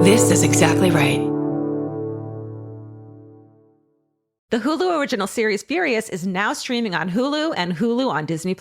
This is exactly right. The Hulu original series Furious is now streaming on Hulu and Hulu on Disney+.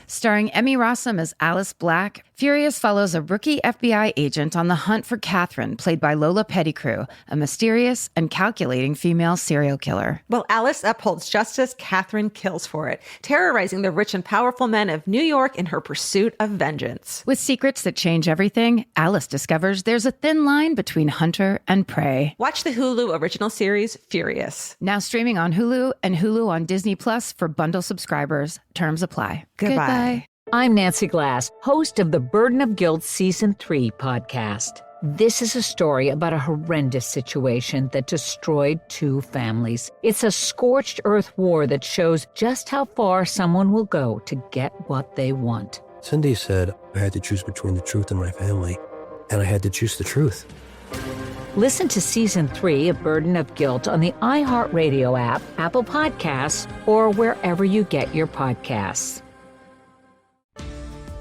Starring Emmy Rossum as Alice Black, Furious follows a rookie FBI agent on the hunt for Catherine, played by Lola Pettigrew, a mysterious and calculating female serial killer. While Alice upholds justice, Catherine kills for it, terrorizing the rich and powerful men of New York in her pursuit of vengeance. With secrets that change everything, Alice discovers there's a thin line between hunter and prey. Watch the Hulu original series Furious. Now streaming on Hulu and Hulu on Disney Plus for bundle subscribers. Terms apply. Goodbye. I'm Nancy Glass, host of the Burden of Guilt Season 3 podcast. This is a story about a horrendous situation that destroyed 2 families. It's a scorched earth war that shows just how far someone will go to get what they want. Cindy said I had to choose between the truth and my family, and I had to choose the truth. Listen to Season 3 of Burden of Guilt on the iHeartRadio app, Apple Podcasts, or wherever you get your podcasts.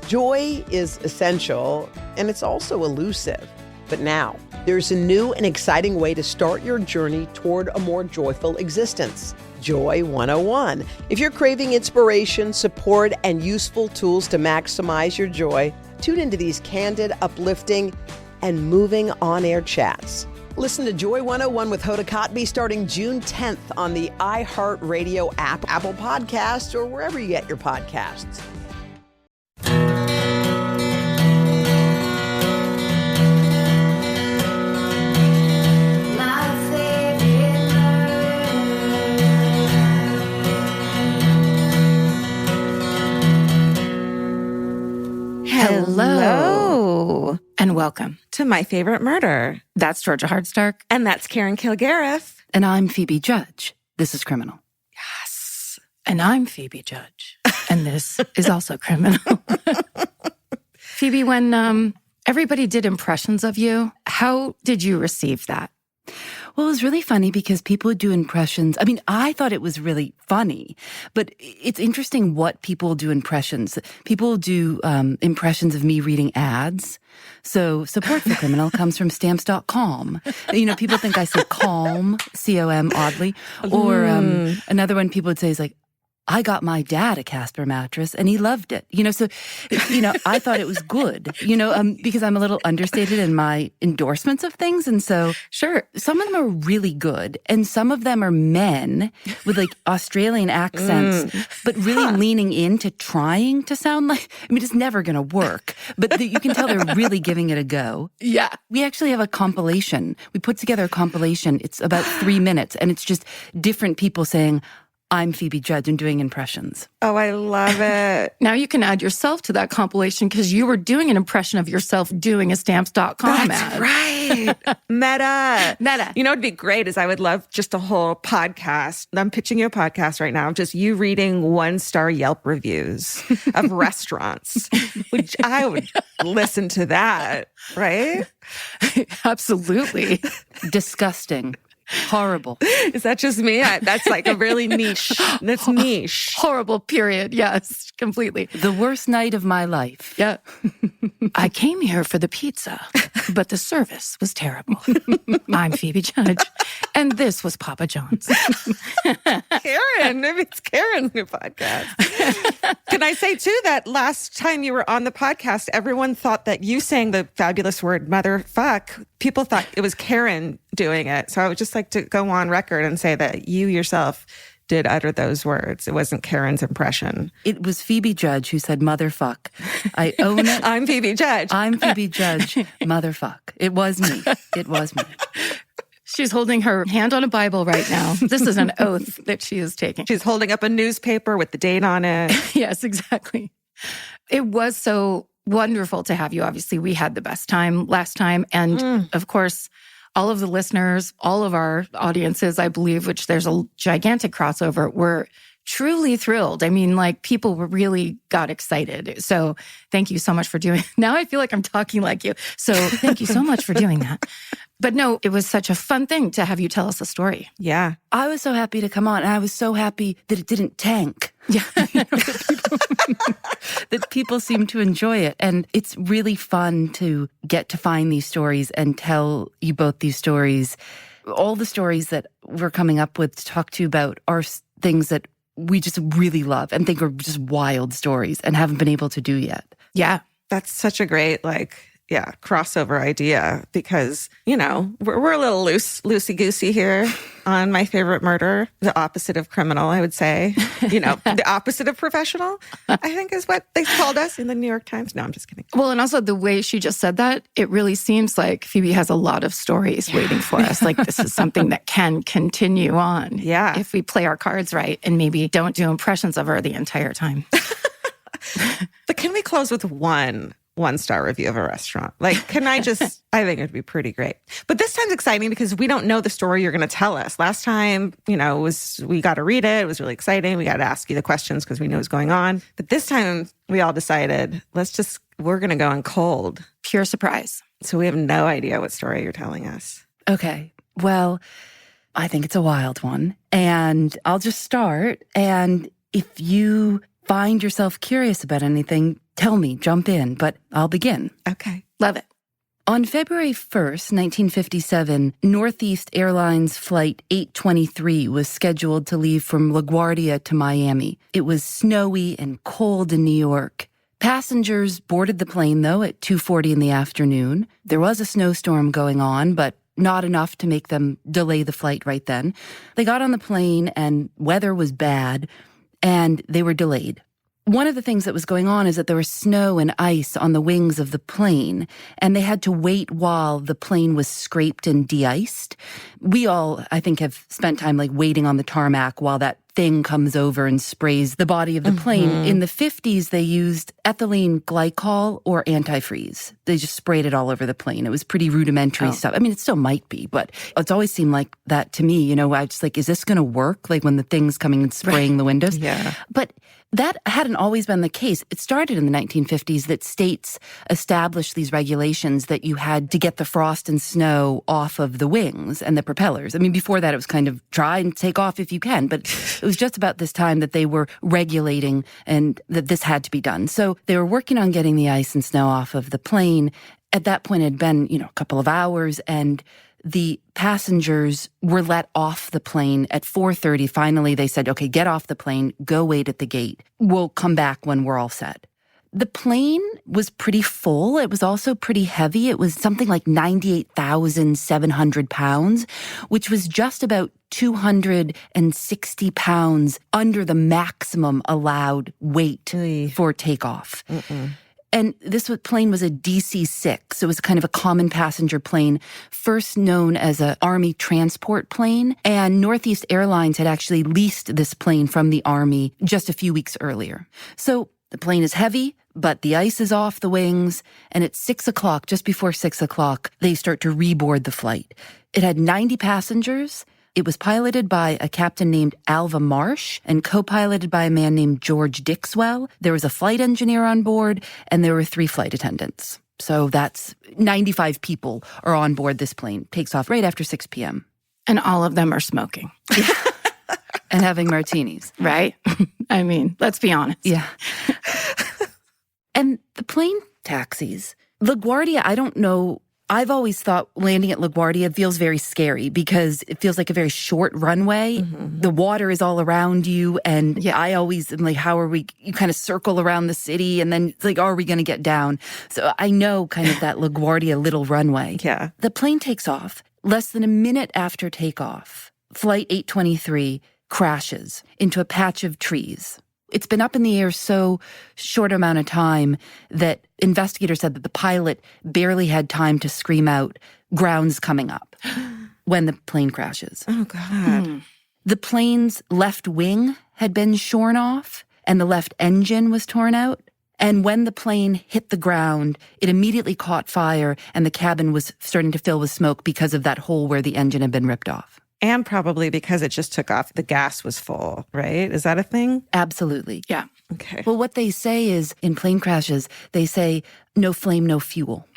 Joy is essential, and it's also elusive. But now, there's a new and exciting way to start your journey toward a more joyful existence. Joy 101. If you're craving inspiration, support, and useful tools to maximize your joy, tune into these candid, uplifting, and moving on-air chats. Listen to Joy 101 with Hoda Kotb starting June 10th on the iHeartRadio app, Apple Podcasts, or wherever you get your podcasts. Hello. And welcome To My Favorite Murder. That's Georgia Hardstark. And that's Karen Kilgariff. And I'm Phoebe Judge. This is Criminal. Yes. And I'm Phoebe Judge. And this is also Criminal. Phoebe, when everybody did impressions of you, how did you receive that? Well, it was really funny because people would do impressions. I mean, I thought it was really funny, but it's interesting what people do impressions. People do impressions of me reading ads. So support for Criminal comes from stamps.com. You know, people think I say calm, C-O-M, oddly. Or another one people would say is like, I got my dad a Casper mattress and he loved it. You know, so, you know, I thought it was good, you know, because I'm a little understated in my endorsements of things. And so, sure, some of them are really good. And some of them are men with like Australian accents, but really leaning into trying to sound like, I mean, it's never going to work, but you can tell they're really giving it a go. Yeah. We actually have a compilation. We put together a compilation. It's about 3 minutes and it's just different people saying, I'm Phoebe Judge and doing impressions. Oh, I love it. Now you can add yourself to that compilation because you were doing an impression of yourself doing a stamps.com ad. That's right. Meta. Meta. You know, what'd be great is I would love just a whole podcast. I'm pitching you a podcast right now. Just you reading 1-star Yelp reviews of restaurants, which I would listen to that, right? Absolutely. Disgusting. Horrible. Is that just me? That's like a really niche. That's niche. Horrible, period. Yes, completely. The worst night of my life. Yeah. I came here for the pizza, but the service was terrible. I'm Phoebe Judge, and this was Papa John's. Karen, maybe it's Karen's new podcast. Can I say, too, that last time you were on the podcast, everyone thought that you saying the fabulous word motherfuck, people thought it was Karen doing it. So I would just like to go on record and say that you yourself did utter those words. It wasn't Karen's impression. It was Phoebe Judge who said motherfuck. I own it. I'm Phoebe Judge. I'm Phoebe Judge. Motherfuck. It was me. It was me. She's holding her hand on a Bible right now. This is an oath that she is taking. She's holding up a newspaper with the date on it. Yes, exactly. It was so wonderful to have you. Obviously, we had the best time last time. And of course, all of the listeners, all of our audiences, I believe, which there's a gigantic crossover, were truly thrilled. I mean, like, people really got excited. So thank you so much for doing. Now I feel like I'm talking like you. So thank you so much for doing that. But no, it was such a fun thing to have you tell us a story. Yeah. I was so happy to come on, and I was so happy that it didn't tank. Yeah, that people seem to enjoy it. And it's really fun to get to find these stories and tell you both these stories. All the stories that we're coming up with to talk to you about are things that we just really love and think are just wild stories and haven't been able to do yet. Yeah. That's such a great, crossover idea because, we're a little loosey-goosey here on My Favorite Murder. The opposite of criminal, I would say. The opposite of professional, I think is what they called us in the New York Times. No, I'm just kidding. Well, and also the way she just said that, it really seems like Phoebe has a lot of stories waiting for us. Like this is something that can continue on. Yeah. If we play our cards right and maybe don't do impressions of her the entire time. But can we close with one-star review of a restaurant? Can I just, I think it'd be pretty great. But this time's exciting because we don't know the story you're going to tell us. Last time, we got to read it. It was really exciting. We got to ask you the questions because we knew what was going on. But this time we all decided, we're going to go in cold. Pure surprise. So we have no idea what story you're telling us. Okay. Well, I think it's a wild one. And I'll just start. And if you find yourself curious about anything, tell me, jump in, but I'll begin. Okay. Love it. On February 1st, 1957, Northeast Airlines Flight 823 was scheduled to leave from LaGuardia to Miami. It was snowy and cold in New York. Passengers boarded the plane, though, at 2:40 in the afternoon. There was a snowstorm going on, but not enough to make them delay the flight right then. They got on the plane, and weather was bad, and they were delayed. One of the things that was going on is that there was snow and ice on the wings of the plane, and they had to wait while the plane was scraped and de-iced. We all, I think, have spent time waiting on the tarmac while that thing comes over and sprays the body of the plane. In the 50s, they used ethylene glycol or antifreeze. They just sprayed it all over the plane. It was pretty rudimentary stuff. I mean, it still might be, but it's always seemed like that to me. I just is this going to work? When the thing's coming and spraying the windows? Yeah. But that hadn't always been the case. It started in the 1950s that states established these regulations that you had to get the frost and snow off of the wings and the propellers. I mean, before that, it was kind of try and take off if you can. But it was just about this time that they were regulating and that this had to be done. So they were working on getting the ice and snow off of the plane. At that point, it had been, a couple of hours, and the passengers were let off the plane at 4:30. Finally, they said, okay, get off the plane, go wait at the gate. We'll come back when we're all set. The plane was pretty full. It was also pretty heavy. It was something like 98,700 pounds, which was just about 260 pounds under the maximum allowed weight for takeoff. And this plane was a DC-6. It was kind of a common passenger plane, first known as an Army transport plane. And Northeast Airlines had actually leased this plane from the Army just a few weeks earlier. So the plane is heavy, but the ice is off the wings. And at 6 o'clock, just before 6 o'clock, they start to reboard the flight. It had 90 passengers. It was piloted by a captain named Alva Marsh and co-piloted by a man named George Dixwell. There was a flight engineer on board, and there were 3 flight attendants. So that's 95 people are on board this plane. Takes off right after 6 p.m. And all of them are smoking. And having martinis. Right? I mean, let's be honest. Yeah. And the plane taxis. LaGuardia, I don't know. I've always thought landing at LaGuardia feels very scary because it feels like a very short runway. The water is all around you. And I always am like, how are we? You kind of circle around the city and then it's like, are we going to get down? So I know kind of that LaGuardia little runway. Yeah. The plane takes off. Less than a minute after takeoff, Flight 823 crashes into a patch of trees. It's been up in the air so short amount of time that investigators said that the pilot barely had time to scream out, "Ground's coming up," when the plane crashes. Oh, God. The plane's left wing had been shorn off, and the left engine was torn out. And when the plane hit the ground, it immediately caught fire, and the cabin was starting to fill with smoke because of that hole where the engine had been ripped off. And probably because it just took off, the gas was full, right? Is that a thing? Absolutely. Yeah. Okay. Well, what they say is in plane crashes, they say no flame, no fuel.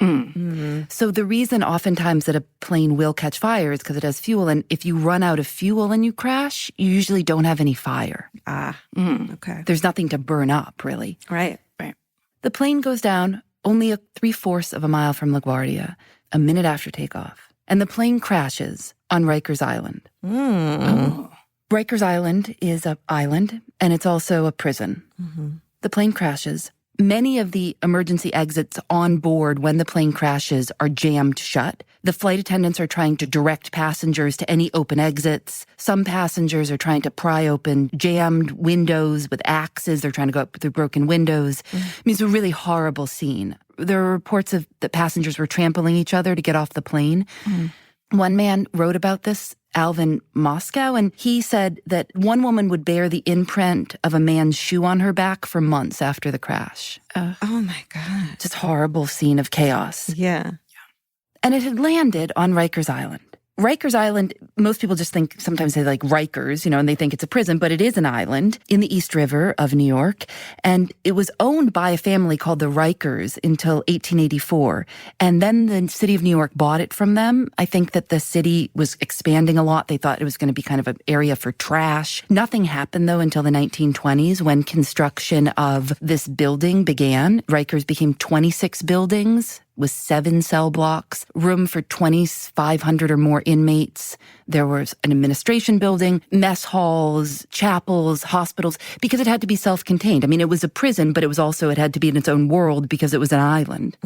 So the reason oftentimes that a plane will catch fire is because it has fuel. And if you run out of fuel and you crash, you usually don't have any fire. Okay. There's nothing to burn up, really. Right. The plane goes down only 3/4 of a mile from LaGuardia, a minute after takeoff. And the plane crashes on Rikers Island. Rikers Island is an island, and it's also a prison. The plane crashes. Many of the emergency exits on board when the plane crashes are jammed shut. The flight attendants are trying to direct passengers to any open exits. Some passengers are trying to pry open jammed windows with axes. They're trying to go up through broken windows. I mean, it's a really horrible scene. There are reports of the passengers were trampling each other to get off the plane. One man wrote about this, Alvin Moscow, and he said that one woman would bear the imprint of a man's shoe on her back for months after the crash. Oh my God. Just horrible scene of chaos. Yeah. And it had landed on Rikers Island. Rikers Island, most people just think, sometimes they like Rikers, and they think it's a prison, but it is an island in the East River of New York. And it was owned by a family called the Rikers until 1884. And then the city of New York bought it from them. I think that the city was expanding a lot. They thought it was going to be kind of an area for trash. Nothing happened, though, until the 1920s when construction of this building began. Rikers became 26 buildings with 7 cell blocks, room for 2,500 or more inmates. There was an administration building, mess halls, chapels, hospitals, because it had to be self-contained. I mean, it was a prison, but it had to be in its own world because it was an island.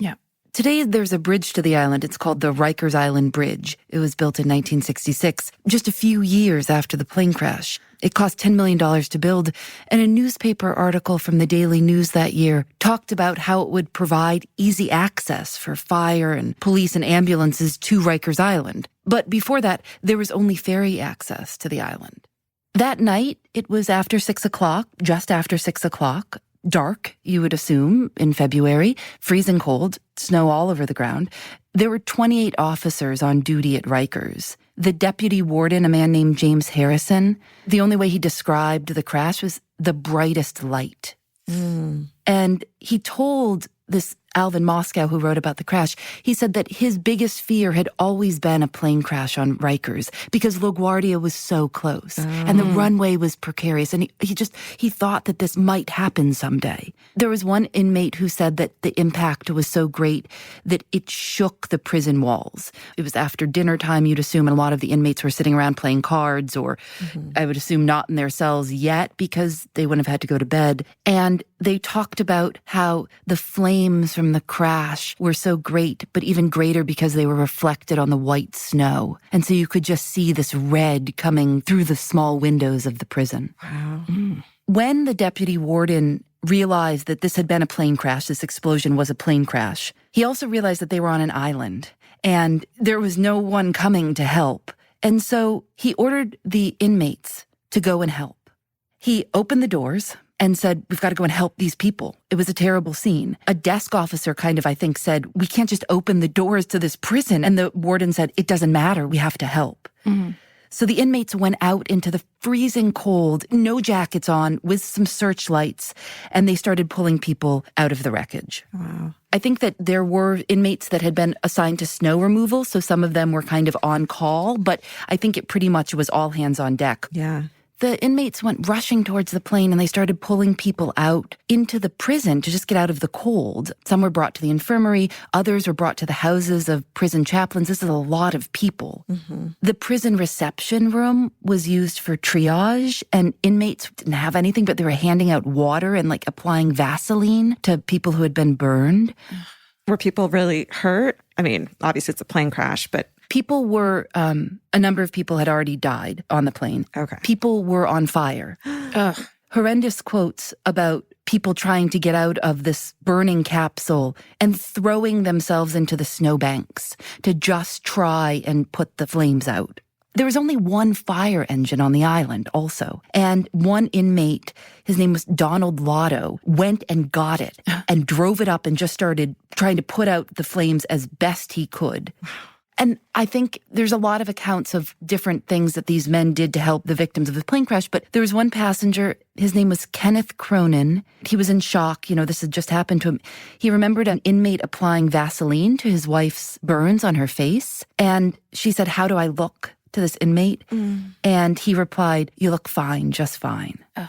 Yeah. Today, there's a bridge to the island. It's called the Rikers Island Bridge. It was built in 1966, just a few years after the plane crash. It cost $10 million to build, and a newspaper article from the Daily News that year talked about how it would provide easy access for fire and police and ambulances to Rikers Island. But before that, there was only ferry access to the island. That night, it was after 6 o'clock, just after 6 o'clock. Dark, you would assume, in February, freezing cold, snow all over the ground. There were 28 officers on duty at Rikers. The deputy warden, a man named James Harrison, the only way he described the crash was the brightest light. And he told this Alvin Moscow, who wrote about the crash, he said that his biggest fear had always been a plane crash on Rikers because LaGuardia was so close and the runway was precarious. And he thought that this might happen someday. There was one inmate who said that the impact was so great that it shook the prison walls. It was after dinner time, you'd assume, and a lot of the inmates were sitting around playing cards, or I would assume not in their cells yet because they wouldn't have had to go to bed. And they talked about how the flames from the crash were so great, but even greater because they were reflected on the white snow. And so you could just see this red coming through the small windows of the prison. Wow. When the deputy warden realized that this had been a plane crash, this explosion was a plane crash, he also realized that they were on an island and there was no one coming to help. And so he ordered the inmates to go and help. He opened the doors and said, we've got to go and help these people. It was a terrible scene. A desk officer I think said, we can't just open the doors to this prison. And the warden said, it doesn't matter, we have to help. So the inmates went out into the freezing cold, no jackets on, with some searchlights, and they started pulling people out of the wreckage. Wow. I think that there were inmates that had been assigned to snow removal, so some of them were kind of on call, but I think it pretty much was all hands on deck. Yeah. The inmates went rushing towards the plane and they started pulling people out into the prison to just get out of the cold. Some were brought to the infirmary. Others were brought to the houses of prison chaplains. This is a lot of people. The prison reception room was used for triage, and inmates didn't have anything, but they were handing out water and applying Vaseline to people who had been burned. Were people really hurt? I mean, obviously it's a plane crash, but people were, a number of people had already died on the plane. Okay. People were on fire. Horrendous quotes about people trying to get out of this burning capsule and throwing themselves into the snowbanks to just try and put the flames out. There was only one fire engine on the island also. And one inmate, his name was Donald Lotto, went and got it and drove it up and just started trying to put out the flames as best he could. And I think there's a lot of accounts of different things that these men did to help the victims of the plane crash. But there was one passenger, his name was Kenneth Cronin. He was in shock. This had just happened to him. He remembered an inmate applying Vaseline to his wife's burns on her face. And she said, "How do I look?" to this inmate. And he replied, "You look fine, just fine." Ugh.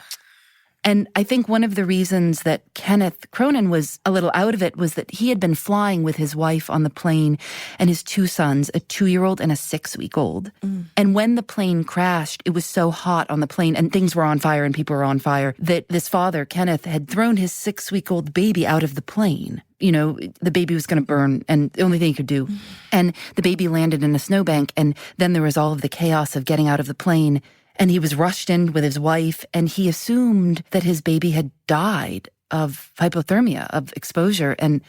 And I think one of the reasons that Kenneth Cronin was a little out of it was that he had been flying with his wife on the plane and his two sons, a 2-year-old and a 6-week-old. And when the plane crashed, it was so hot on the plane and things were on fire and people were on fire that this father, Kenneth, had thrown his 6-week-old baby out of the plane. The baby was going to burn and the only thing he could do. And the baby landed in a snowbank. And then there was all of the chaos of getting out of the plane. And he was rushed in with his wife, and he assumed that his baby had died of hypothermia, of exposure. And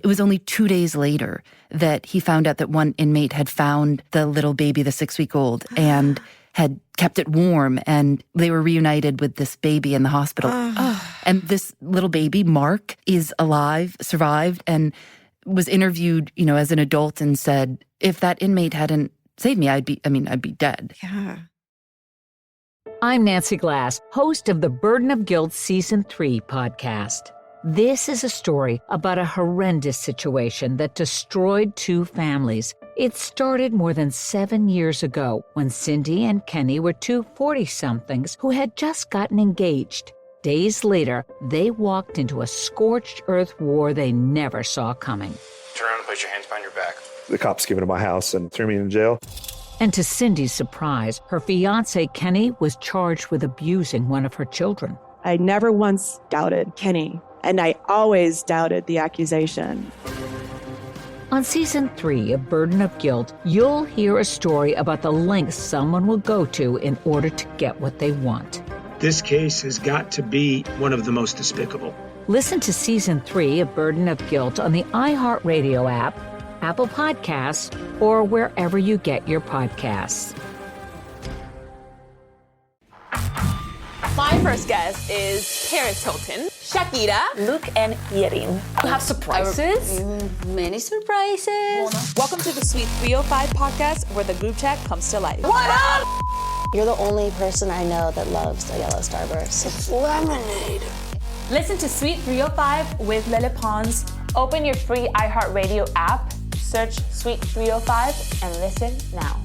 it was only 2 days later that he found out that one inmate had found the little baby, the 6-week-old, and had kept it warm. And they were reunited with this baby in the hospital. And this little baby, Mark, is alive, survived, and was interviewed, as an adult and said, if that inmate hadn't saved me, I'd be dead. Yeah. I'm Nancy Glass, host of the Burden of Guilt Season 3 podcast. This is a story about a horrendous situation that destroyed 2 families. It started more than 7 years ago when Cindy and Kenny were 2 40-somethings who had just gotten engaged. Days later, they walked into a scorched earth war they never saw coming. Turn around and place your hands behind your back. The cops came into my house and threw me in jail. And to Cindy's surprise, her fiancé, Kenny, was charged with abusing one of her children. I never once doubted Kenny, and I always doubted the accusation. On Season 3 of Burden of Guilt, you'll hear a story about the lengths someone will go to in order to get what they want. This case has got to be one of the most despicable. Listen to Season 3 of Burden of Guilt on the iHeartRadio app, Apple Podcasts, or wherever you get your podcasts. My first guest is Paris Hilton, Shakira, Luke, and Yerin. You have surprises? Many surprises. Welcome to the Sweet 305 podcast, where the group chat comes to life. What up? You're the only person I know that loves a yellow starburst. It's lemonade. Listen to Sweet 305 with Lele Pons. Open your free iHeartRadio app, search Sweet 305, and listen now.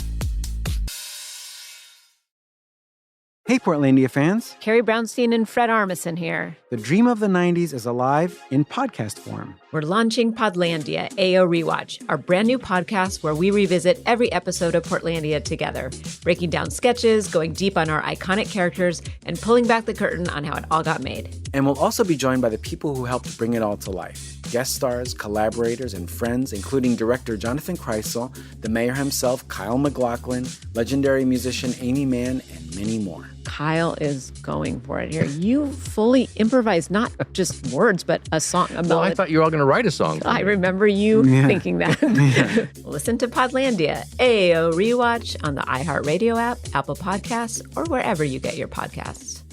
Hey, Portlandia fans. Carrie Brownstein and Fred Armisen here. The dream of the 90s is alive in podcast form. We're launching Podlandia, AO Rewatch, our brand new podcast where we revisit every episode of Portlandia together, breaking down sketches, going deep on our iconic characters, and pulling back the curtain on how it all got made. And we'll also be joined by the people who helped bring it all to life. Guest stars, collaborators, and friends, including director Jonathan Kreisel, the mayor himself, Kyle MacLachlan, legendary musician Amy Mann, and many more. Kyle is going for it here. You fully improvised not just words, but a song. Well, I thought you were all going to write a song. I remember you thinking that. Listen to Podlandia, AO Rewatch on the iHeartRadio app, Apple Podcasts, or wherever you get your podcasts.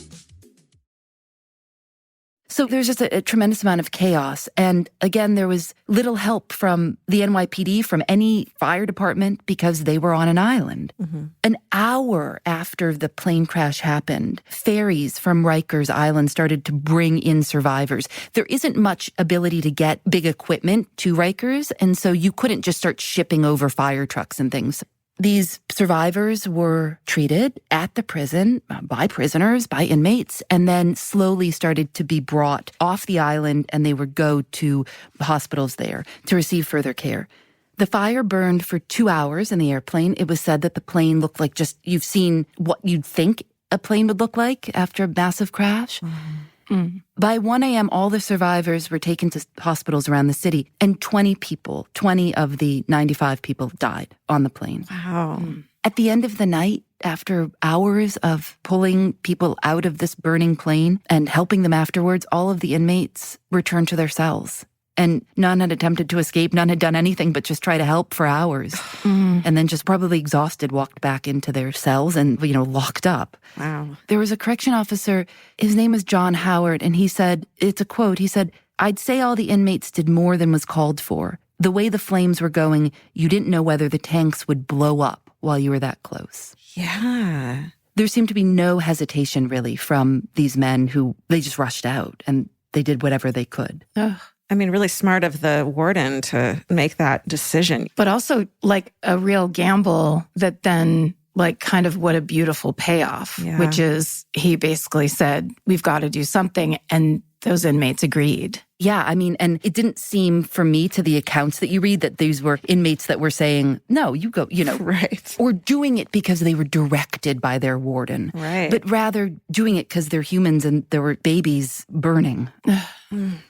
So there's just a tremendous amount of chaos. And again, there was little help from the NYPD, from any fire department, because they were on an island. Mm-hmm. An hour after the plane crash happened, ferries from Rikers Island started to bring in survivors. There isn't much ability to get big equipment to Rikers, and so you couldn't just start shipping over fire trucks and things. These survivors were treated at the prison by prisoners, by inmates, and then slowly started to be brought off the island, and they would go to hospitals there to receive further care. The fire burned for 2 hours in the airplane. It was said that the plane looked like just, you've seen what you'd think a plane would look like after a massive crash. Mm-hmm. By 1 a.m., all the survivors were taken to hospitals around the city, and 20 of the 95 people died on the plane. Wow. At the end of the night, after hours of pulling people out of this burning plane and helping them afterwards, all of the inmates returned to their cells. And none had attempted to escape. None had done anything but just try to help for hours. And then just probably exhausted, walked back into their cells and, locked up. Wow. There was a correction officer, his name was John Howard, and he said, it's a quote, he said, "I'd say all the inmates did more than was called for. the way the flames were going, you didn't know whether the tanks would blow up while you were that close. Yeah. There seemed to be no hesitation, really, from these men who they just rushed out and they did whatever they could. Ugh. I mean, really smart of the warden to make that decision. But also like a real gamble that then like kind of what a beautiful payoff, which is he basically said, we've got to do something. And those inmates agreed. Yeah, I mean, and it didn't seem for me to the accounts that you read that these were inmates that were saying, no, you go, right. Or doing it because they were directed by their warden. Right. But rather doing it because they're humans and there were babies burning.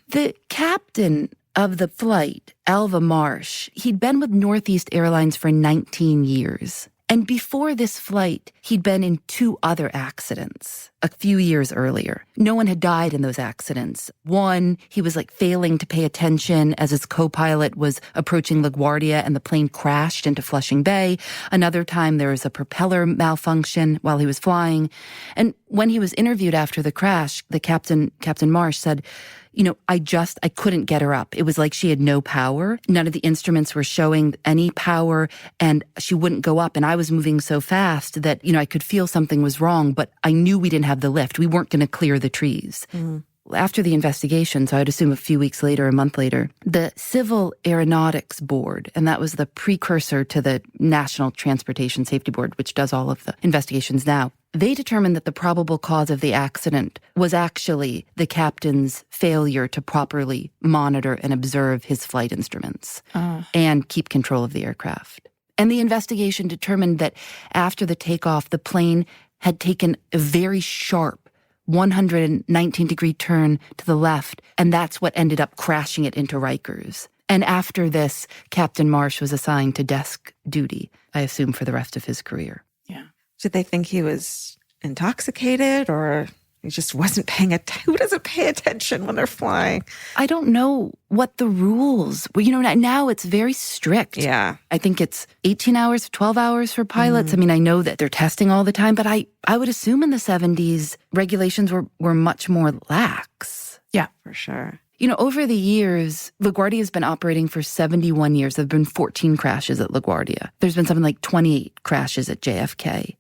The captain of the flight, Alva Marsh, he'd been with Northeast Airlines for 19 years. And before this flight, he'd been in 2 other accidents a few years earlier. No one had died in those accidents. One, he was like failing to pay attention as his co-pilot was approaching LaGuardia and the plane crashed into Flushing Bay. Another time, there was a propeller malfunction while he was flying. And when he was interviewed after the crash, the Captain Marsh said, I couldn't get her up. It was like she had no power. None of the instruments were showing any power and she wouldn't go up. And I was moving so fast that, I could feel something was wrong, but I knew we didn't have the lift. We weren't going to clear the trees. After the investigation, so I'd assume a few weeks later, a month later, the Civil Aeronautics Board, and that was the precursor to the National Transportation Safety Board, which does all of the investigations now, they determined that the probable cause of the accident was actually the captain's failure to properly monitor and observe his flight instruments and keep control of the aircraft. And the investigation determined that after the takeoff, the plane had taken a very sharp 119-degree turn to the left, and that's what ended up crashing it into Rikers. And after this, Captain Marsh was assigned to desk duty, I assume, for the rest of his career. Yeah. Did they think he was intoxicated or he just wasn't paying attention? Who doesn't pay attention when they're flying? I don't know what the rules were. Now it's very strict. Yeah. I think it's 18 hours, 12 hours for pilots. I mean, I know that they're testing all the time, but I would assume in the 70s, regulations were much more lax. Yeah, for sure. Over the years, LaGuardia has been operating for 71 years. There have been 14 crashes at LaGuardia. There's been something like 28 crashes at JFK.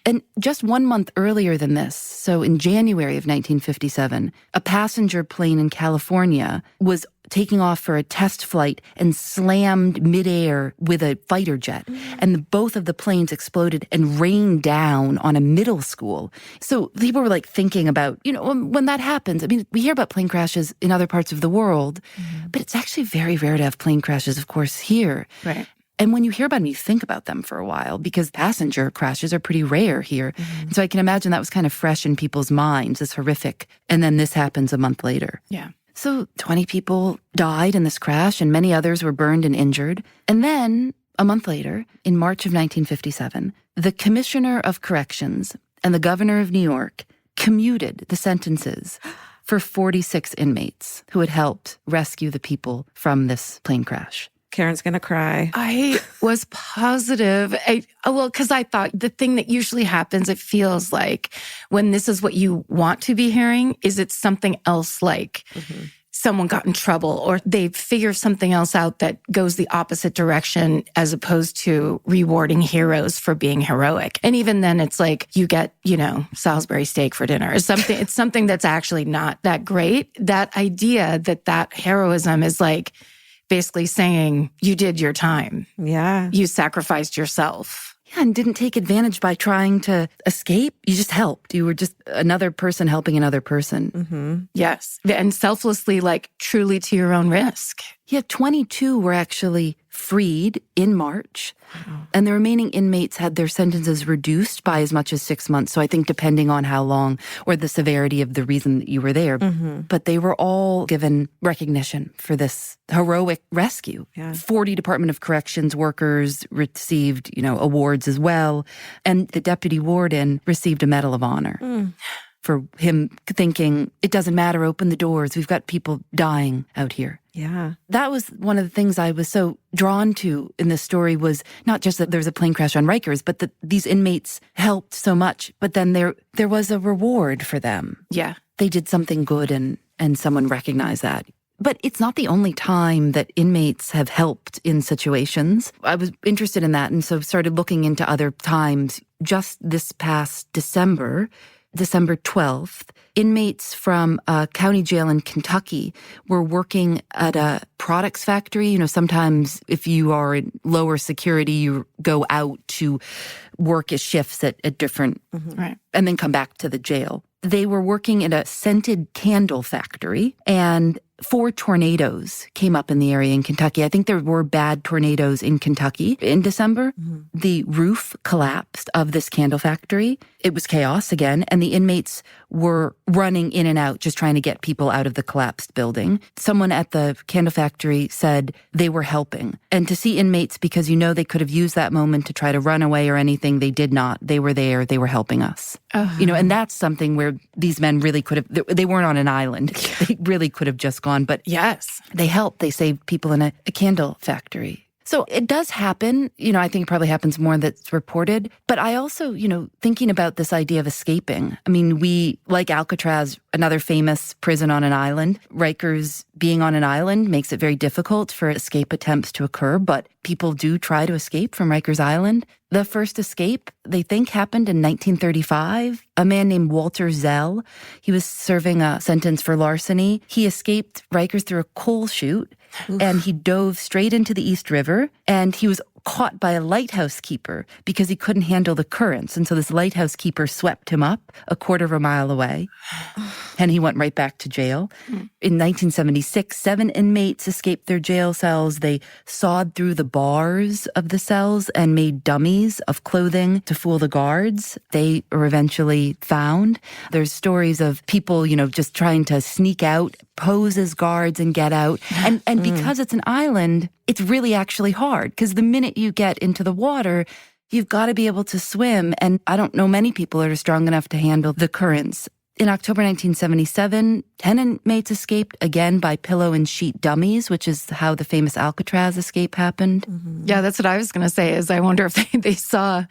And just 1 month earlier than this, so in January of 1957, a passenger plane in California was taking off for a test flight and slammed midair with a fighter jet. And both of the planes exploded and rained down on a middle school. So people were like thinking about, when that happens, I mean, we hear about plane crashes in other parts of the world, but it's actually very rare to have plane crashes, of course, here. Right. And when you hear about them, you think about them for a while because passenger crashes are pretty rare here. And so I can imagine that was kind of fresh in people's minds, this horrific. And then this happens a month later. Yeah. So 20 people died in this crash and many others were burned and injured. And then a month later, in March of 1957, the Commissioner of Corrections and the Governor of New York commuted the sentences for 46 inmates who had helped rescue the people from this plane crash. Karen's going to cry. I was positive. Because I thought the thing that usually happens, it feels like when this is what you want to be hearing, is it something else like someone got in trouble or they figure something else out that goes the opposite direction as opposed to rewarding heroes for being heroic. And even then it's like you get, Salisbury steak for dinner. It's something that's actually not that great. That idea that heroism is like, basically saying you did your time. Yeah. You sacrificed yourself. Yeah, and didn't take advantage by trying to escape. You just helped. You were just another person helping another person. Yes. And selflessly, like truly to your own risk. Yeah, 22 were actually freed in March. Wow. And the remaining inmates had their sentences reduced by as much as 6 months. So I think depending on how long or the severity of the reason that you were there. But they were all given recognition for this heroic rescue. Yeah. 40 Department of Corrections workers received, awards as well. And the deputy warden received a Medal of Honor. For him thinking, it doesn't matter, open the doors. We've got people dying out here. Yeah. That was one of the things I was so drawn to in this story was not just that there was a plane crash on Rikers, but that these inmates helped so much. But then there was a reward for them. Yeah. They did something good and someone recognized that. But it's not the only time that inmates have helped in situations. I was interested in that and so started looking into other times. Just this past December 12th, inmates from a county jail in Kentucky were working at a products factory. You know, sometimes if you are in lower security, you go out to work as shifts at different, right, and then come back to the jail. They were working at a scented candle factory, and 4 tornadoes came up in the area in Kentucky. I think there were bad tornadoes in Kentucky in December. The roof collapsed of this candle factory. It was chaos again, and the inmates were running in and out, just trying to get people out of the collapsed building. Someone at the candle factory said they were helping. And to see inmates, because you know they could have used that moment to try to run away or anything, they did not. They were there. They were helping us. You know, and that's something where these men really could have, they weren't on an island. They really could have just gone. But yes, they helped. They saved people in a candle factory. So it does happen. You know, I think it probably happens more that's reported. But I also, you know, thinking about this idea of escaping. I mean, we, like Alcatraz, another famous prison on an island, Rikers being on an island makes it very difficult for escape attempts to occur. But people do try to escape from Rikers Island. The first escape, they think, happened in 1935. A man named Walter Zell, he was serving a sentence for larceny. He escaped Rikers through a coal chute, and he dove straight into the East River, and he was caught by a lighthouse keeper because he couldn't handle the currents. And so this lighthouse keeper swept him up a quarter of a mile away, and he went right back to jail. In 1976, 7 inmates escaped their jail cells. They sawed through the bars of the cells and made dummies of clothing to fool the guards. They were eventually found. There's stories of people, you know, just trying to sneak out, pose as guards and get out. And because it's an island, it's really actually hard, because the minute you get into the water, you've got to be able to swim. And I don't know many people that are strong enough to handle the currents. In October 1977, 10 inmates escaped, again by pillow and sheet dummies, which is how the famous Alcatraz escape happened. Yeah, that's what I was going to say, is I wonder if they saw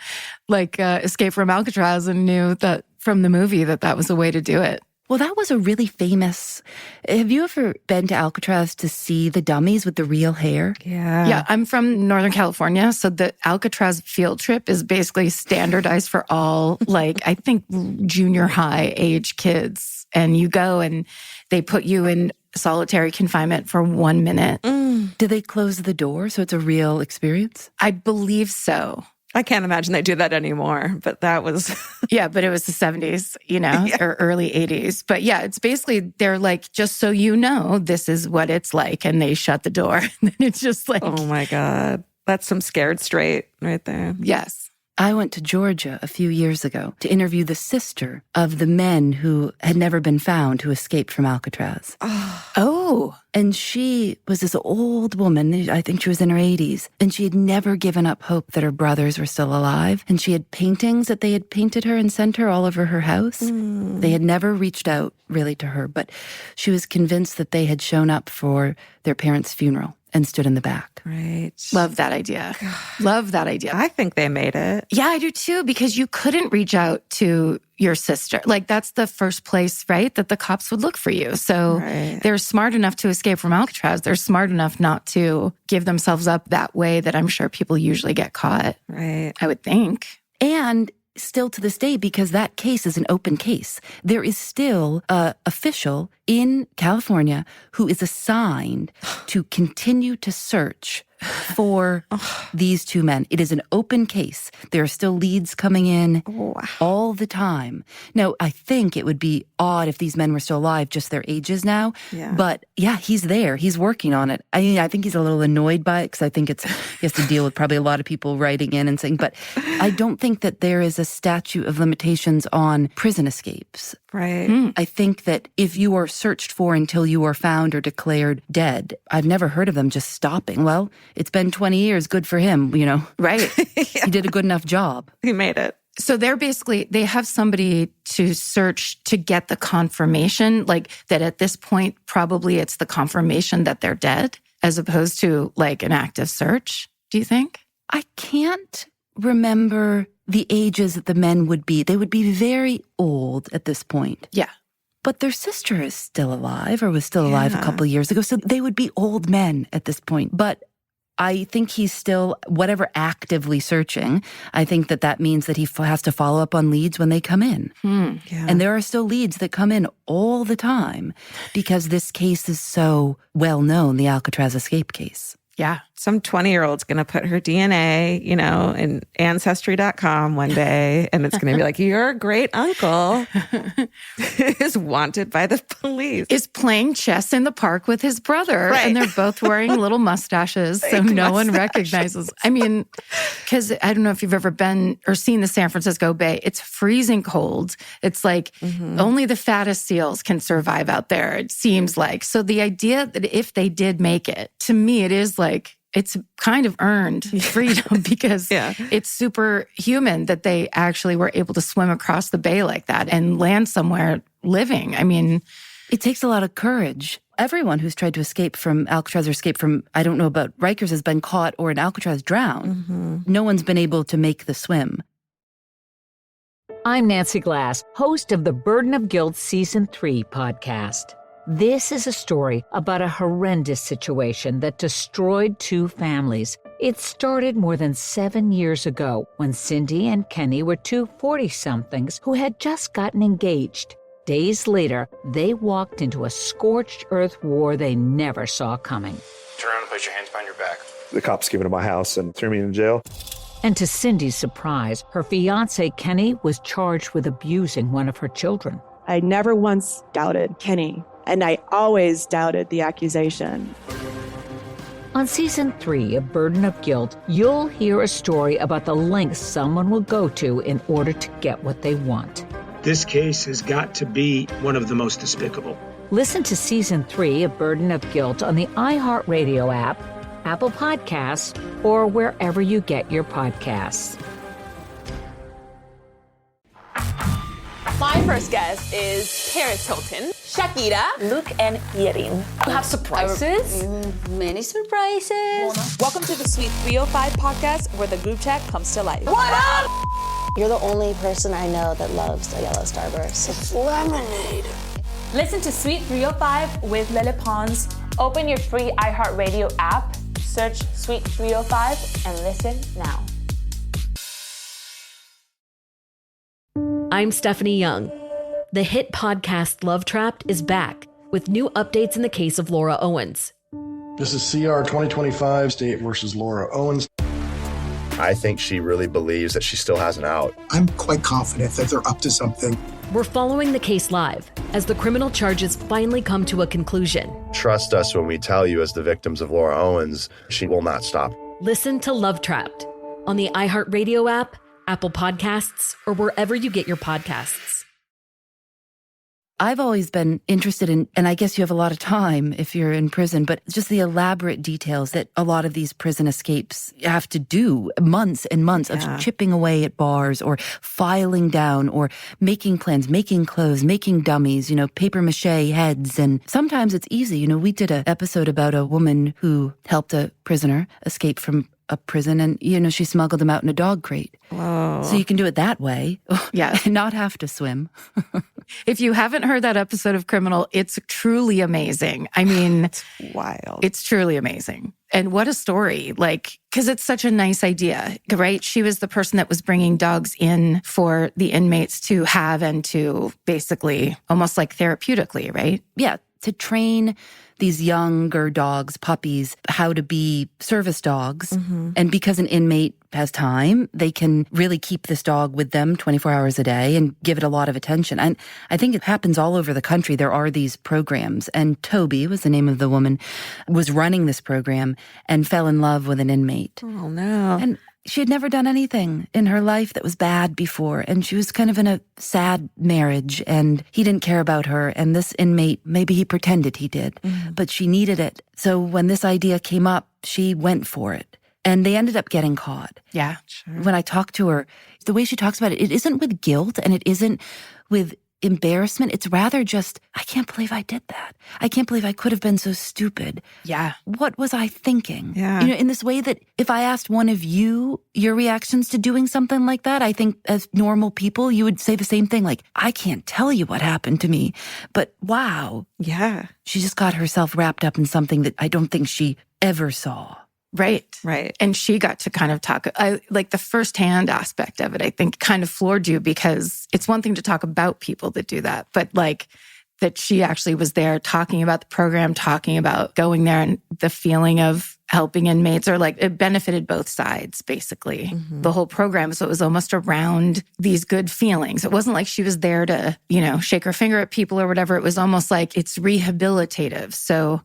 like Escape from Alcatraz and knew that from the movie that was a way to do it. Well, that was a really famous... Have you ever been to Alcatraz to see the dummies with the real hair? Yeah, I'm from Northern California, so the Alcatraz field trip is basically standardized for all, like, I think junior high age kids. And you go and they put you in solitary confinement for 1 minute. Do they close the door so it's a real experience? I believe so. I can't imagine they do that anymore, but that was... Yeah, but it was the 70s, you know, or early 80s. But yeah, it's basically, they're like, just so you know, this is what it's like. And they shut the door. And then it's just like... Oh my God. That's some scared straight right there. Yes. I went to Georgia a few years ago to interview the sister of the men who had never been found who escaped from Alcatraz. Oh. And she was this old woman, I think she was in her 80s, and she had never given up hope that her brothers were still alive. And she had paintings that they had painted her and sent her all over her house. They had never reached out really to her, but she was convinced that they had shown up for their parents' funeral and stood in the back. Right. Love that idea. Love that idea. I think they made it. Yeah, I do too, because you couldn't reach out to your sister. Like, that's the first place, right, that the cops would look for you. So they're smart enough to escape from Alcatraz. They're smart enough not to give themselves up that way that I'm sure people usually get caught. Right. I would think. And still to this day, because that case is an open case, there is still an official in California who is assigned to continue to search for these 2 men. It is an open case. There are still leads coming in all the time. Now, I think it would be odd if these men were still alive, just their ages now. Yeah. But yeah, he's there. He's working on it. I mean, I think he's a little annoyed by it because I think he has to deal with probably a lot of people writing in and saying, but I don't think that there is a statute of limitations on prison escapes. Right. I think that if you are searched for until you are found or declared dead, I've never heard of them just stopping. Well, it's been 20 years. Good for him, you know. Right. He did a good enough job. He made it. So they're basically, they have somebody to search to get the confirmation, like that at this point, probably it's the confirmation that they're dead, as opposed to like an active search, do you think? I can't remember the ages that the men would be. They would be very old at this point. Yeah. But their sister is still alive, or was still alive a couple of years ago. So they would be old men at this point. But I think he's still, whatever, actively searching. I think that means that he has to follow up on leads when they come in. Yeah. And there are still leads that come in all the time because this case is so well known, the Alcatraz escape case. Yeah. Some 20-year-old's going to put her DNA, in Ancestry.com one day, and it's going to be like, your great uncle is wanted by the police. Is playing chess in the park with his brother. Right. And they're both wearing little mustaches, so no one recognizes. I mean, because I don't know if you've ever been or seen the San Francisco Bay. It's freezing cold. It's like only the fattest seals can survive out there, it seems like. So the idea that if they did make it, to me, it is like, it's kind of earned freedom because it's superhuman that they actually were able to swim across the bay like that and land somewhere living. I mean, it takes a lot of courage. Everyone who's tried to escape from Alcatraz or escape from, I don't know about Rikers, has been caught or in Alcatraz drowned. No one's been able to make the swim. I'm Nancy Glass, host of the Burden of Guilt Season 3 podcast. This is a story about a horrendous situation that destroyed two families. It started more than 7 years ago when Cindy and Kenny were two 40-somethings who had just gotten engaged. Days later, they walked into a scorched earth war they never saw coming. Turn around and place your hands behind your back. The cops came into my house and threw me in jail. And to Cindy's surprise, her fiancé Kenny was charged with abusing one of her children. I never once doubted Kenny, and I always doubted the accusation. On Season 3 of Burden of Guilt, you'll hear a story about the lengths someone will go to in order to get what they want. This case has got to be one of the most despicable. Listen to Season 3 of Burden of Guilt on the iHeartRadio app, Apple Podcasts, or wherever you get your podcasts. My first guest is Paris Hilton, Shakira, Luke, and Yerin. You have surprises? Many surprises. Welcome to the Sweet 305 podcast, where the group chat comes to life. What up? You're the only person I know that loves a yellow starburst. It's lemonade. Listen to Sweet 305 with Lily Pons. Open your free iHeartRadio app, search Sweet 305, and listen now. I'm Stephanie Young. The hit podcast Love Trapped is back with new updates in the case of Laura Owens. This is CR 2025, State versus Laura Owens. I think she really believes that she still has an out. I'm quite confident that they're up to something. We're following the case live as the criminal charges finally come to a conclusion. Trust us when we tell you, as the victims of Laura Owens, she will not stop. Listen to Love Trapped on the iHeartRadio app, Apple Podcasts, or wherever you get your podcasts. I've always been interested in, and I guess you have a lot of time if you're in prison, but just the elaborate details that a lot of these prison escapes have to do, months and months of chipping away at bars or filing down or making plans, making clothes, making dummies, paper mache heads. And sometimes it's easy. We did an episode about a woman who helped a prisoner escape from a prison, and she smuggled him out in a dog crate. Whoa. So you can do it that way, and not have to swim. If you haven't heard that episode of Criminal, it's truly amazing. I mean, it's wild. It's truly amazing. And what a story, because it's such a nice idea, right? She was the person that was bringing dogs in for the inmates to have and to basically almost like therapeutically, right? Yeah, to train these younger dogs, puppies, how to be service dogs. Mm-hmm. And because an inmate has time, they can really keep this dog with them 24 hours a day and give it a lot of attention. And I think it happens all over the country. There are these programs. And Toby was the name of the woman, was running this program and fell in love with an inmate. Oh, no. And she had never done anything in her life that was bad before. And she was kind of in a sad marriage and he didn't care about her. And this inmate, maybe he pretended he did, but she needed it. So when this idea came up, she went for it. And they ended up getting caught. Yeah, sure. When I talked to her, the way she talks about it, it isn't with guilt and it isn't with embarrassment. It's rather just, I can't believe I did that. I can't believe I could have been so stupid. Yeah. What was I thinking? Yeah. You know, in this way that if I asked one of you your reactions to doing something like that, I think as normal people, you would say the same thing. Like, I can't tell you what happened to me, but wow. Yeah. She just got herself wrapped up in something that I don't think she ever saw. Right. Right. And she got to kind of talk, like the firsthand aspect of it, I think kind of floored you, because it's one thing to talk about people that do that, but like that she actually was there talking about the program, talking about going there and the feeling of helping inmates, or like it benefited both sides, basically, the whole program. So it was almost around these good feelings. It wasn't like she was there to, you know, shake her finger at people or whatever. It was almost like it's rehabilitative. So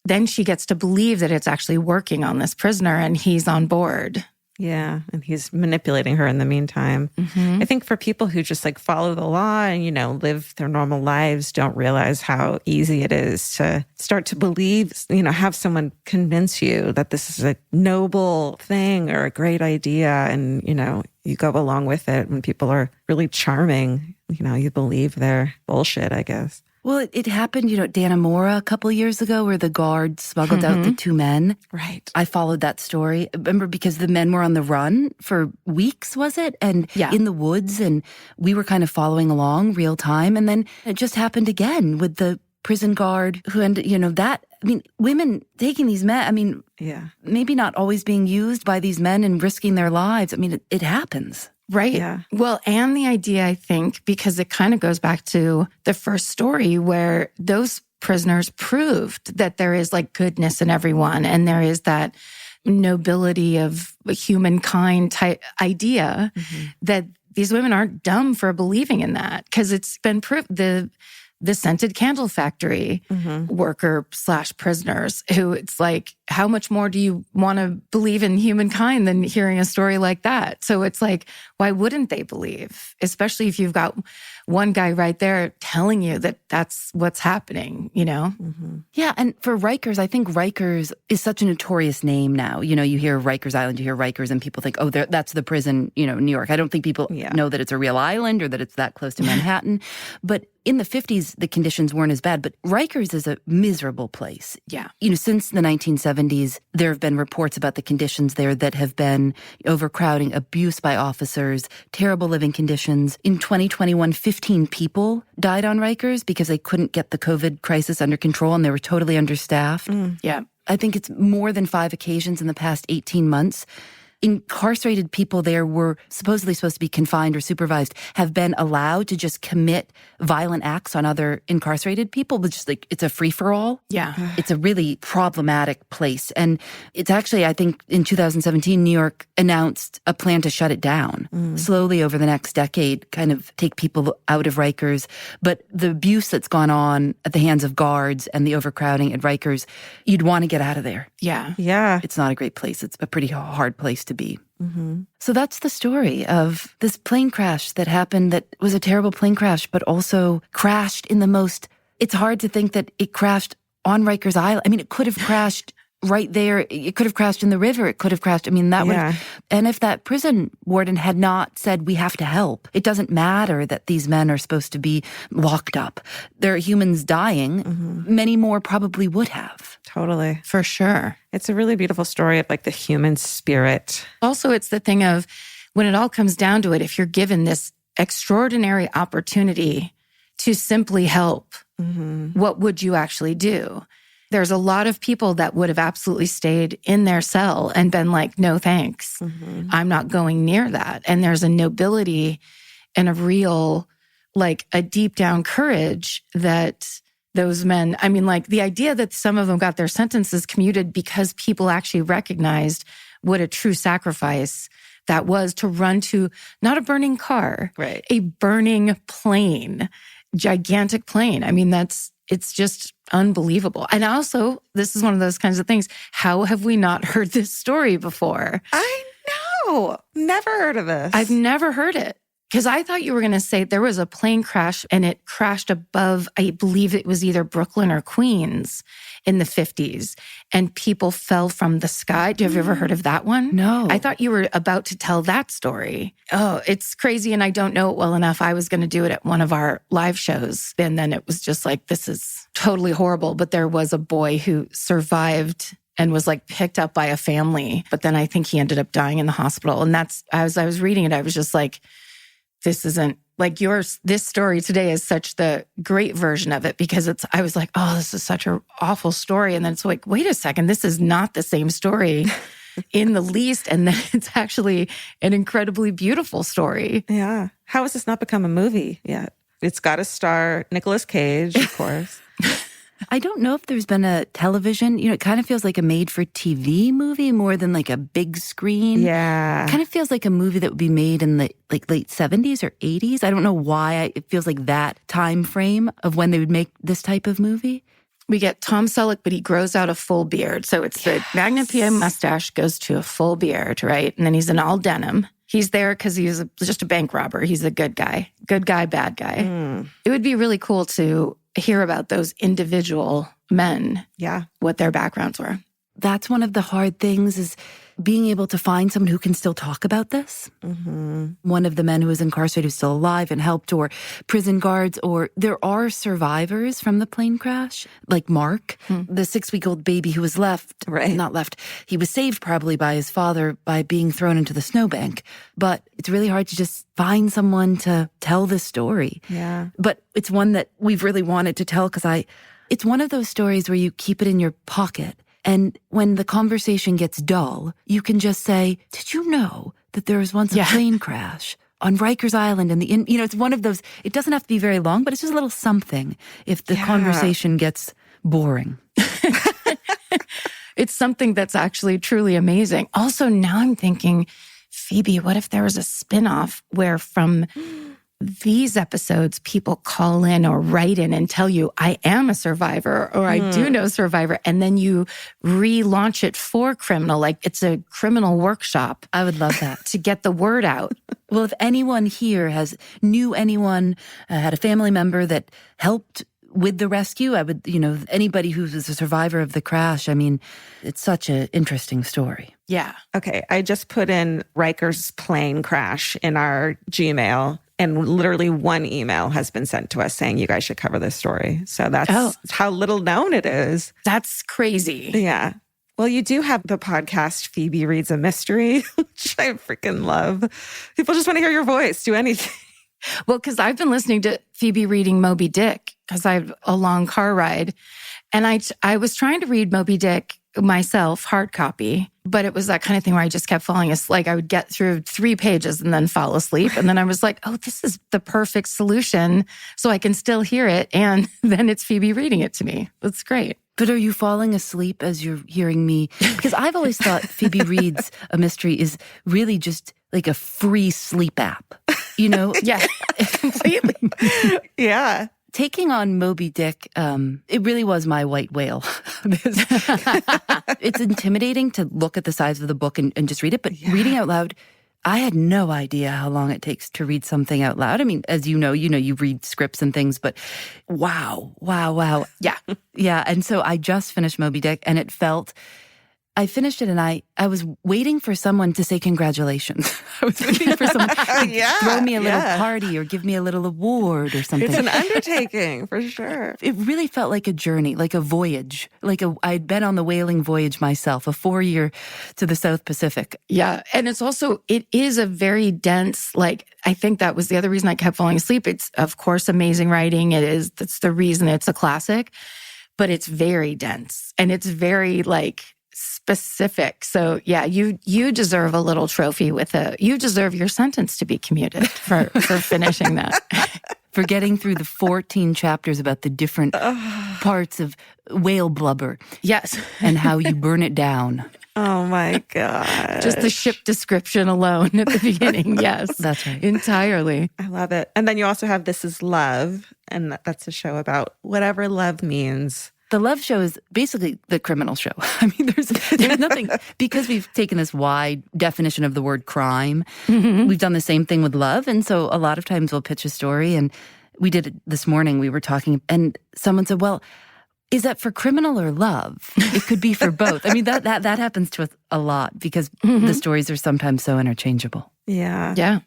then she gets to believe that it's actually working on this prisoner and he's on board. Yeah. And he's manipulating her in the meantime. I think for people who just like follow the law and, you know, live their normal lives, don't realize how easy it is to start to believe, you know, have someone convince you that this is a noble thing or a great idea. And, you know, you go along with it when people are really charming, you know, you believe their bullshit, I guess. Well, it happened, you know, at Dannemora a couple of years ago where the guard smuggled out the two men. Right. I followed that story. Remember, because the men were on the run for weeks, was it? And in the woods, and we were kind of following along real time. And then it just happened again with the prison guard who ended, you know, that, I mean, women taking these men, I mean, maybe not always being used by these men and risking their lives. I mean, it happens. Right. Yeah. Well, and the idea, I think, because it kind of goes back to the first story where those prisoners proved that there is like goodness in everyone and there is that nobility of humankind type idea, that these women aren't dumb for believing in that, because it's been proved. The scented candle factory worker / prisoners who it's like, how much more do you want to believe in humankind than hearing a story like that? So it's like, why wouldn't they believe? Especially if you've got one guy right there telling you that that's what's happening, you know? Yeah. And for Rikers, I think Rikers is such a notorious name now. You know, you hear Rikers Island, you hear Rikers, and people think, oh, that's the prison, you know, New York. I don't think people know that it's a real island or that it's that close to Manhattan. But in the 50s, the conditions weren't as bad. But Rikers is a miserable place. Yeah. You know, since the 1970s, there have been reports about the conditions there that have been overcrowding, abuse by officers, terrible living conditions. In 2021, 15 people died on Rikers because they couldn't get the COVID crisis under control and they were totally understaffed. Yeah. I think it's more than 5 occasions in the past 18 months. Incarcerated people there were supposed to be confined or supervised, have been allowed to just commit violent acts on other incarcerated people, but just like it's a free-for-all. Yeah. It's a really problematic place. And it's actually, I think in 2017, New York announced a plan to shut it down slowly over the next decade, kind of take people out of Rikers. But the abuse that's gone on at the hands of guards and the overcrowding at Rikers, you'd want to get out of there. Yeah. Yeah. It's not a great place. It's a pretty hard place to be. So that's the story of this plane crash that happened, that was a terrible plane crash, but also crashed in the most, it's hard to think that it crashed on Rikers Island. I mean, it could have crashed right there. It could have crashed in the river. It could have crashed. I mean, that would, and if that prison warden had not said, we have to help, it doesn't matter that these men are supposed to be locked up. There are humans dying. Many more probably would have. Totally. For sure. It's a really beautiful story of like the human spirit. Also, it's the thing of when it all comes down to it, if you're given this extraordinary opportunity to simply help, what would you actually do? There's a lot of people that would have absolutely stayed in their cell and been like, no, thanks. I'm not going near that. And there's a nobility and a real, like a deep down courage that those men, I mean, like the idea that some of them got their sentences commuted because people actually recognized what a true sacrifice that was to run to not a burning car, right? A burning plane, gigantic plane. I mean, it's just unbelievable. And also, this is one of those kinds of things. How have we not heard this story before? I know. Never heard of this. I've never heard it. Because I thought you were going to say there was a plane crash and it crashed above, I believe it was either Brooklyn or Queens in the 50s, and people fell from the sky. Have you ever heard of that one? No. I thought you were about to tell that story. Oh, it's crazy, and I don't know it well enough. I was going to do it at one of our live shows, and then it was just like, this is totally horrible. But there was a boy who survived and was like picked up by a family. But then I think he ended up dying in the hospital. And that's, as I was reading it, I was just like, this isn't like yours. This story today is such the great version of it, because I was like, oh, this is such an awful story. And then it's like, wait a second, this is not the same story in the least. And then it's actually an incredibly beautiful story. Yeah. How has this not become a movie yet? It's got to star Nicolas Cage, of course. I don't know if there's been a television, it kind of feels like a made-for-TV movie more than like a big screen. Yeah. It kind of feels like a movie that would be made in the late 70s or 80s. I don't know why it feels like that time frame of when they would make this type of movie. We get Tom Selleck, but he grows out a full beard. So it's the Magnum PI mustache goes to a full beard, right? And then he's in all denim. He's there because he's just a bank robber. He's a good guy, bad guy. It would be really cool to hear about those individual men. Yeah. What their backgrounds were. That's one of the hard things, is being able to find someone who can still talk about this. Mm-hmm. One of the men who was incarcerated is still alive and helped, or prison guards, or there are survivors from the plane crash, like Mark, the 6-week-old baby who was not left. He was saved probably by his father by being thrown into the snowbank. But it's really hard to just find someone to tell this story. Yeah. But it's one that we've really wanted to tell, because it's one of those stories where you keep it in your pocket. And when the conversation gets dull, you can just say, did you know that there was once a plane crash on Rikers Island? And it's one of those, it doesn't have to be very long, but it's just a little something if the conversation gets boring. It's something that's actually truly amazing. Also, now I'm thinking, Phoebe, what if there was a spinoff where from these episodes, people call in or write in and tell you, I am a survivor, or I do know survivor. And then you relaunch it for criminal, like it's a criminal workshop. I would love that. To get the word out. Well, if anyone here knew anyone, had a family member that helped with the rescue, I would, anybody who was a survivor of the crash, I mean, it's such an interesting story. Yeah. Okay. I just put in Rikers plane crash in our Gmail, and literally one email has been sent to us saying you guys should cover this story. So that's how little known it is. That's crazy. Yeah. Well, you do have the podcast Phoebe Reads a Mystery, which I freaking love. People just want to hear your voice. Do anything. Well, because I've been listening to Phoebe reading Moby Dick because I have a long car ride. And I was trying to read Moby Dick myself, hard copy, but it was that kind of thing where I just kept falling asleep. Like I would get through 3 pages and then fall asleep. And then I was like, oh, this is the perfect solution so I can still hear it. And then it's Phoebe reading it to me. That's great. But are you falling asleep as you're hearing me? Because I've always thought Phoebe Reads a Mystery is really just like a free sleep app, Yeah, completely. Yeah. Taking on Moby Dick, it really was my white whale. It's intimidating to look at the size of the book and just read it, but reading out loud, I had no idea how long it takes to read something out loud. I mean, as you read scripts and things, but wow. Yeah. Yeah. And so I just finished Moby Dick, and I finished it, and I was waiting for someone to say congratulations. I was waiting for someone to throw me a little party or give me a little award or something. It's an undertaking, for sure. It really felt like a journey, like a voyage. I'd been on the whaling voyage myself, a 4-year to the South Pacific. Yeah. And it is a very dense, I think that was the other reason I kept falling asleep. It's, of course, amazing writing. That's the reason it's a classic, but it's very dense and it's very specific. So yeah, you deserve a little trophy you deserve your sentence to be commuted for finishing that. For getting through the 14 chapters about the different parts of whale blubber. Yes. And how you burn it down. Oh my God. Just the ship description alone at the beginning. Yes. That's right. Entirely. I love it. And then you also have This Is Love. And that's a show about whatever love means. The love show is basically the criminal show. I mean, there's nothing, because we've taken this wide definition of the word crime. Mm-hmm. We've done the same thing with love. And so a lot of times we'll pitch a story, and we did it this morning. We were talking and someone said, well, is that for criminal or love? It could be for both. I mean, that happens to us a lot because the stories are sometimes so interchangeable. Yeah. Yeah.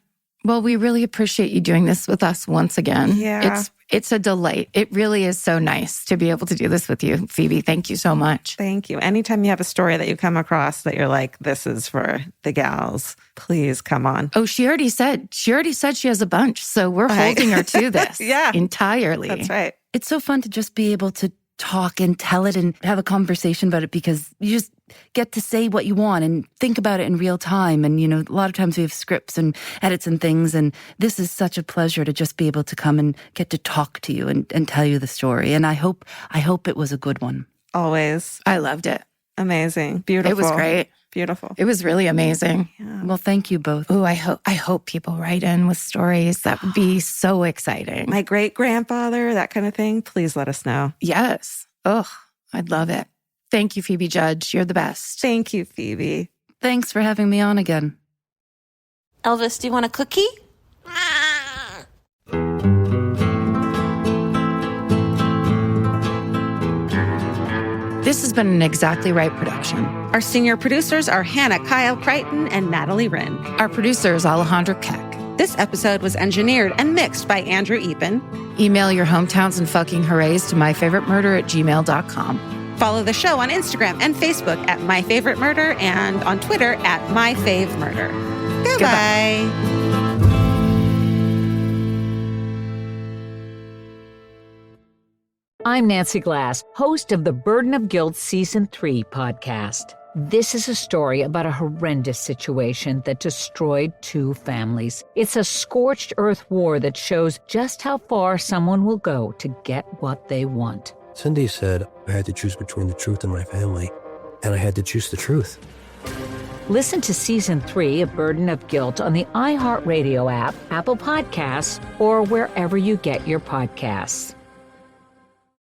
Well, we really appreciate you doing this with us once again. Yeah. It's a delight. It really is so nice to be able to do this with you, Phoebe. Thank you so much. Thank you. Anytime you have a story that you come across that you're like, this is for the gals, please come on. Oh, she already said she has a bunch. So we're holding her to this entirely. That's right. It's so fun to just be able to talk and tell it and have a conversation about it, because you just get to say what you want and think about it in real time. And, a lot of times we have scripts and edits and things. And this is such a pleasure to just be able to come and get to talk to you and tell you the story. And I hope it was a good one. Always. I loved it. Amazing. Beautiful. It was great. Beautiful. It was really amazing. Yeah. Well, thank you both. Oh, I hope people write in with stories. That would be so exciting. My great-grandfather, that kind of thing. Please let us know. Yes. Oh, I'd love it. Thank you, Phoebe Judge. You're the best. Thank you, Phoebe. Thanks for having me on again. Elvis, do you want a cookie? This has been an Exactly Right production. Our senior producers are Hannah Kyle Crichton and Natalie Wren. Our producer is Alejandro Keck. This episode was engineered and mixed by Andrew Epen. Email your hometowns and fucking hoorays to myfavoritemurder@gmail.com. Follow the show on Instagram and Facebook at myfavoritemurder and on Twitter at myfavemurder. Goodbye. I'm Nancy Glass, host of the Burden of Guilt Season 3 podcast. This is a story about a horrendous situation that destroyed 2 families. It's a scorched earth war that shows just how far someone will go to get what they want. Cindy said I had to choose between the truth and my family, and I had to choose the truth. Listen to Season 3 of Burden of Guilt on the iHeartRadio app, Apple Podcasts, or wherever you get your podcasts.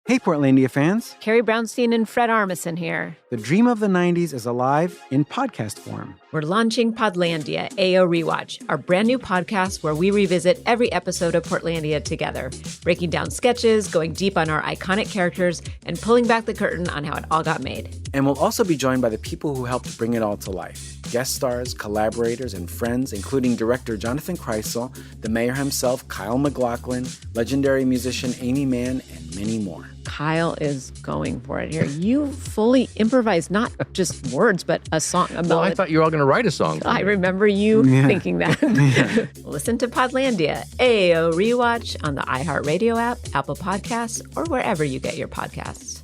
Hey, Portlandia fans. Carrie Brownstein and Fred Armisen here. The dream of the 90s is alive in podcast form. We're launching Podlandia, AO Rewatch, our brand new podcast where we revisit every episode of Portlandia together, breaking down sketches, going deep on our iconic characters, and pulling back the curtain on how it all got made. And we'll also be joined by the people who helped bring it all to life. Guest stars, collaborators, and friends, including director Jonathan Kreisel, the mayor himself, Kyle MacLachlan, legendary musician Amy Mann, and many more. Kyle is going for it here. You fully improvised not just words, but a song. Well, I thought you were all going to write a song. I remember you thinking that. Listen to Podlandia, AO Rewatch on the iHeartRadio app, Apple Podcasts, or wherever you get your podcasts.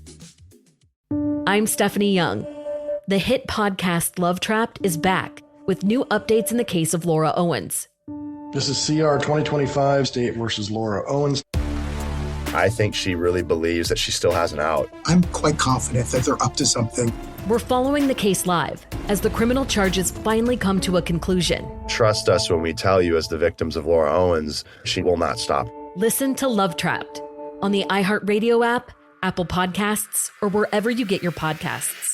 I'm Stephanie Young. The hit podcast Love Trapped is back with new updates in the case of Laura Owens. This is CR 2025, State versus Laura Owens. I think she really believes that she still has an out. I'm quite confident that they're up to something. We're following the case live as the criminal charges finally come to a conclusion. Trust us when we tell you, as the victims of Laura Owens, she will not stop. Listen to Love Trapped on the iHeartRadio app, Apple Podcasts, or wherever you get your podcasts.